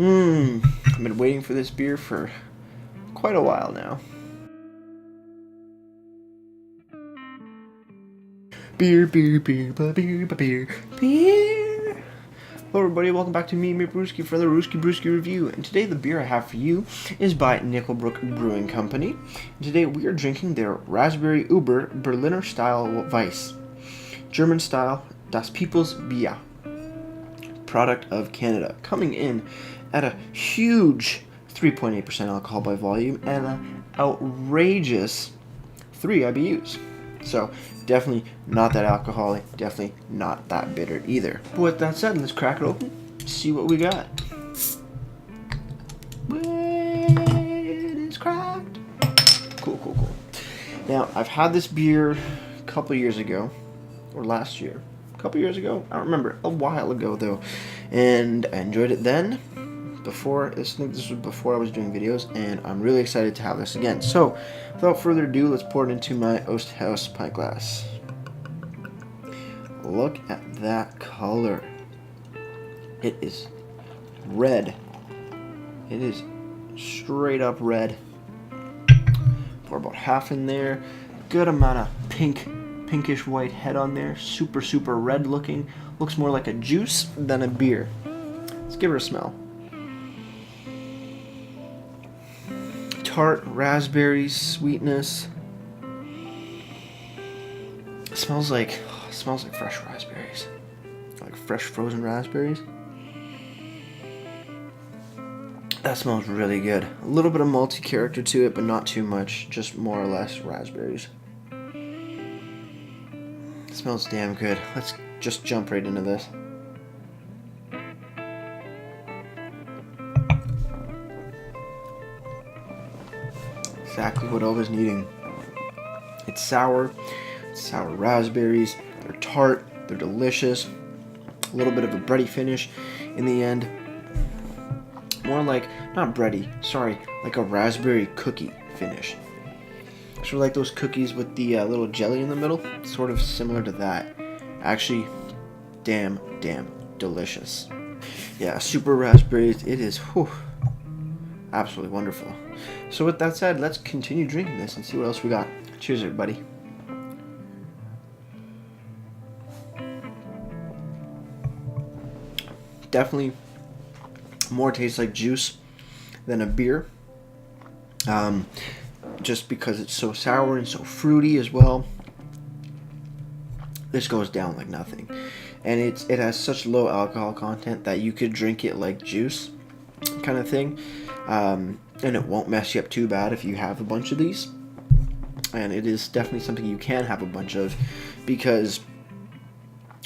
I've been waiting for this beer for quite a while now. Beer, beer, beer, beer, beer, beer, beer. Hello everybody, welcome back to me, Brewski, for the Rooski Brewski review. And today the beer I have for you is by Brook Brewing Company. And today we are drinking their Raspberry Uber Berliner style Weiss. German style, Das People's Bier. Product of Canada, coming in at a huge 3.8% alcohol by volume and an outrageous 3 IBUs. So definitely not that alcoholic, definitely not that bitter either. But with that said, let's crack it open, see what we got. It is cracked. Cool. Now, I've had this beer a couple years ago, or last year. A couple years ago, I don't remember, a while ago though, and I enjoyed it then. I think this was before I was doing videos, and I'm really excited to have this again. So, without further ado, let's pour it into my Osthaus pint glass. Look at that color. It is red. It is straight up red. Pour about half in there. Good amount of pinkish white head on there. Super red looking. Looks more like a juice than a beer. Let's give her a smell. Tart, raspberries, sweetness. It smells like fresh raspberries, like fresh frozen raspberries. That smells really good. A little bit of malty character to it, but not too much. Just more or less raspberries. It smells damn good. Let's just jump right into this. Exactly what I was needing. It's sour raspberries, they're tart, they're delicious, a little bit of a bready finish in the end. More like, not bready, sorry, like a raspberry cookie finish. Sort of like those cookies with the little jelly in the middle, sort of similar to that. Actually, damn delicious. Yeah, super raspberries, it is, absolutely wonderful. So with that said, let's continue drinking this and see what else we got. Cheers, everybody. Definitely more tastes like juice than a beer. Just because it's so sour and so fruity as well. This goes down like nothing. And it has such low alcohol content that you could drink it like juice kind of thing. And it won't mess you up too bad if you have a bunch of these. And it is definitely something you can have a bunch of, because,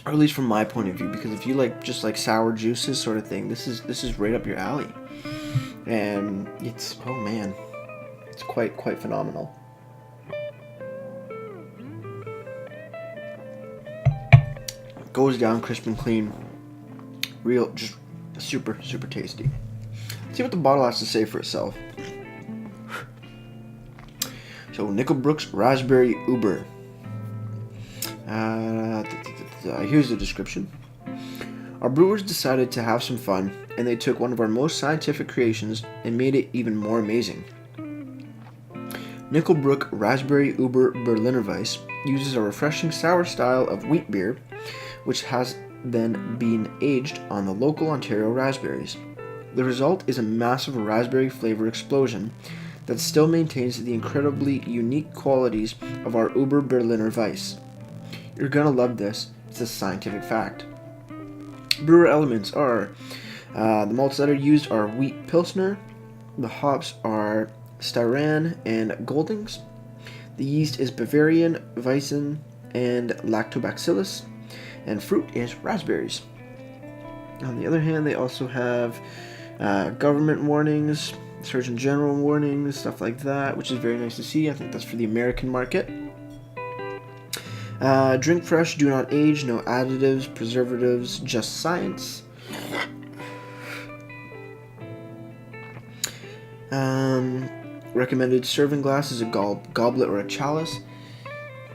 or at least from my point of view, because if you like just like sour juices sort of thing, this is right up your alley. And it's, oh man, it's quite phenomenal. Goes down crisp and clean, real, just super tasty. Let's see what the bottle has to say for itself. So, Brook's Raspberry Uber. Here's the description. Our brewers decided to have some fun, and they took one of our most scientific creations and made it even more amazing. Brook Raspberry Uber Berlinerweisse uses a refreshing sour style of wheat beer, which has then been aged on the local Ontario raspberries. The result is a massive raspberry flavor explosion that still maintains the incredibly unique qualities of our Uber Berlinerweisse. You're gonna love this, it's a scientific fact. Brewer elements are, the malts that are used are wheat pilsner, the hops are Styran and Goldings, the yeast is Bavarian, Weizen, and Lactobacillus, and fruit is raspberries. On the other hand, they also have government warnings, Surgeon General warnings, stuff like that, which is very nice to see. I think that's for the American market. Drink fresh, do not age, no additives, preservatives, just science. Recommended serving glass is a goblet or a chalice.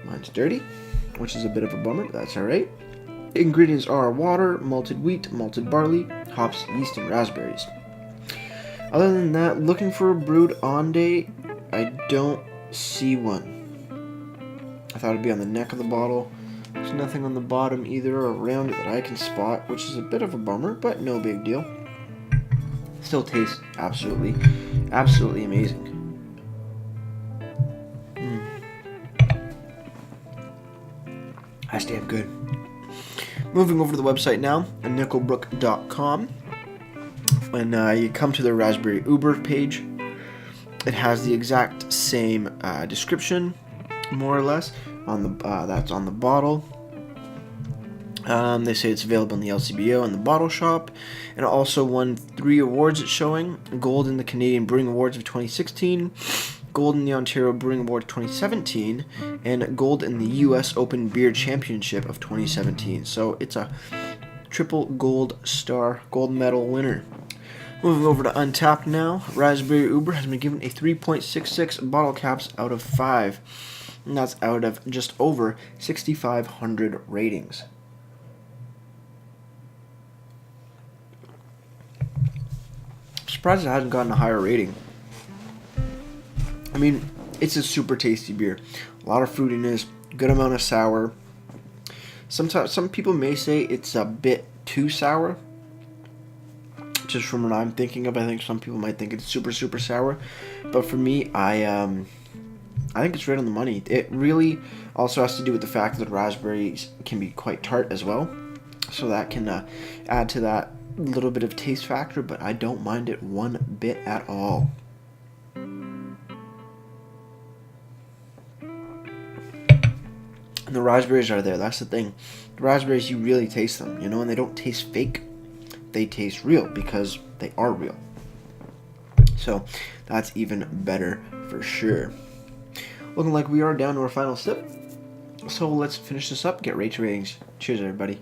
Mine's dirty, which is a bit of a bummer, but that's alright. Ingredients are water, malted wheat, malted barley, hops, yeast, and raspberries. Other than that, looking for a brewed on date, I don't see one. I thought it'd be on the neck of the bottle. There's nothing on the bottom either or around it that I can spot, which is a bit of a bummer, but no big deal. Still tastes absolutely amazing. That's damn good. Moving over to the website now, nickelbrook.com. When you come to the Raspberry Uber page, it has the exact same description, more or less, on the that's on the bottle. They say it's available in the LCBO and the bottle shop, and it also won 3 awards. It's showing: gold in the Canadian Brewing Awards of 2016, gold in the Ontario Brewing Award 2017, and gold in the U.S. Open Beer Championship of 2017. So it's a triple gold medal winner. Moving over to Untapped now, Raspberry Uber has been given a 3.66 bottle caps out of 5, and that's out of just over 6,500 ratings. Surprised it hasn't gotten a higher rating. I mean, it's a super tasty beer. A lot of fruitiness, good amount of sour. Sometimes some people may say it's a bit too sour. Just from what I'm thinking of, I think some people might think it's super sour. But for me, I think it's right on the money. It really also has to do with the fact that raspberries can be quite tart as well. So that can add to that little bit of taste factor, but I don't mind it one bit at all. And the raspberries are there. That's the thing. The raspberries, you really taste them, and they don't taste fake. They taste real because they are real. So that's even better for sure. Looking like we are down to our final sip. So let's finish this up, get right to ratings. Cheers, everybody.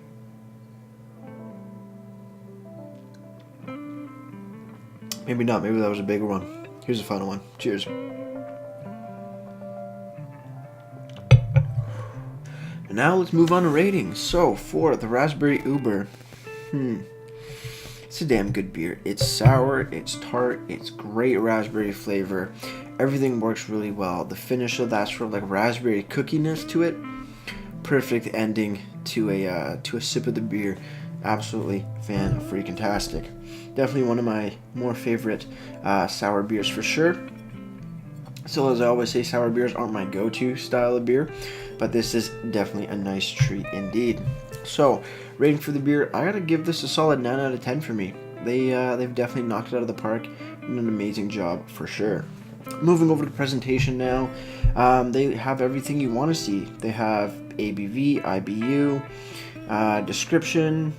Maybe not. Maybe that was a bigger one. Here's the final one. Cheers. And now let's move on to ratings. So for the Raspberry Uber, it's a damn good beer. It's sour, it's tart, it's great raspberry flavor. Everything works really well. The finish of that sort of like raspberry cookiness to it. Perfect ending to a sip of the beer. Absolutely fan-freaking-tastic. Definitely one of my more favorite sour beers for sure. Still, as I always say, sour beers aren't my go-to style of beer, but this is definitely a nice treat indeed. So, rating for the beer, I gotta give this a solid 9 out of 10 for me. They've definitely knocked it out of the park and an amazing job for sure. Moving over to the presentation now, they have everything you want to see. They have ABV, IBU, description,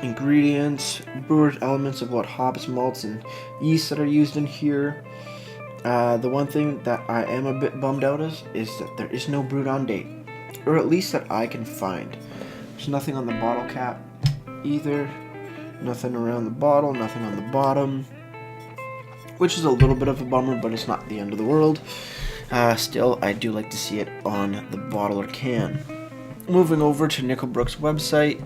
ingredients, brewer's elements of what hops, malts, and yeasts that are used in here. The one thing that I am a bit bummed out is that there is no brewed on date, or at least that I can find. There's nothing on the bottle cap either, nothing around the bottle, nothing on the bottom, which is a little bit of a bummer, but it's not the end of the world. Still, I do like to see it on the bottle or can. Moving over to Nickelbrook's website,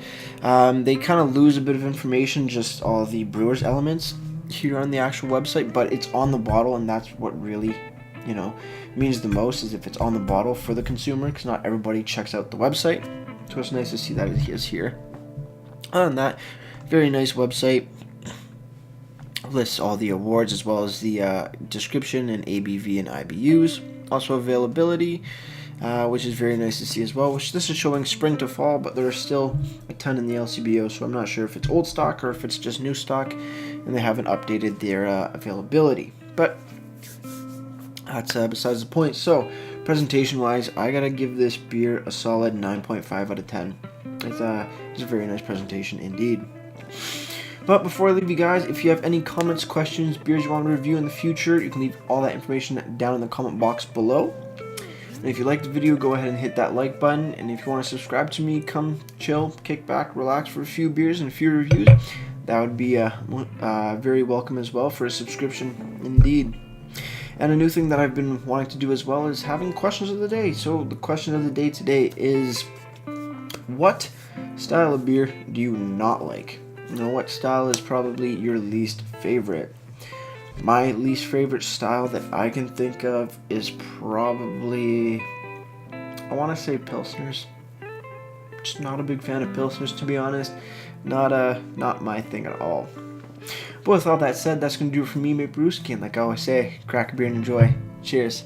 they kind of lose a bit of information, just all the brewer's elements here on the actual website, but it's on the bottle, and that's what really, means the most, is if it's on the bottle for the consumer, because not everybody checks out the website. So it's nice to see that it is here. Other than that, very nice website. Lists all the awards as well as the description and ABV and IBUs. Also availability, which is very nice to see as well. Which this is showing spring to fall, but there are still a ton in the LCBO, so I'm not sure if it's old stock or if it's just new stock, and they haven't updated their availability. But that's besides the point. So presentation-wise, I gotta give this beer a solid 9.5 out of 10. It's a very nice presentation indeed. But before I leave you guys, if you have any comments, questions, beers you want to review in the future, you can leave all that information down in the comment box below. And if you liked the video, go ahead and hit that like button. And if you want to subscribe to me, come chill, kick back, relax for a few beers and a few reviews. That would be very welcome as well for a subscription indeed. And a new thing that I've been wanting to do as well is having questions of the day. So the question of the day today is, what style of beer do you not like? What style is probably your least favorite? My least favorite style that I can think of is probably, I want to say Pilsners. Just not a big fan of Pilsners, to be honest. Not my thing at all. But with all that said, that's going to do it for me, mate Brewski. And like I always say, crack a beer and enjoy. Cheers.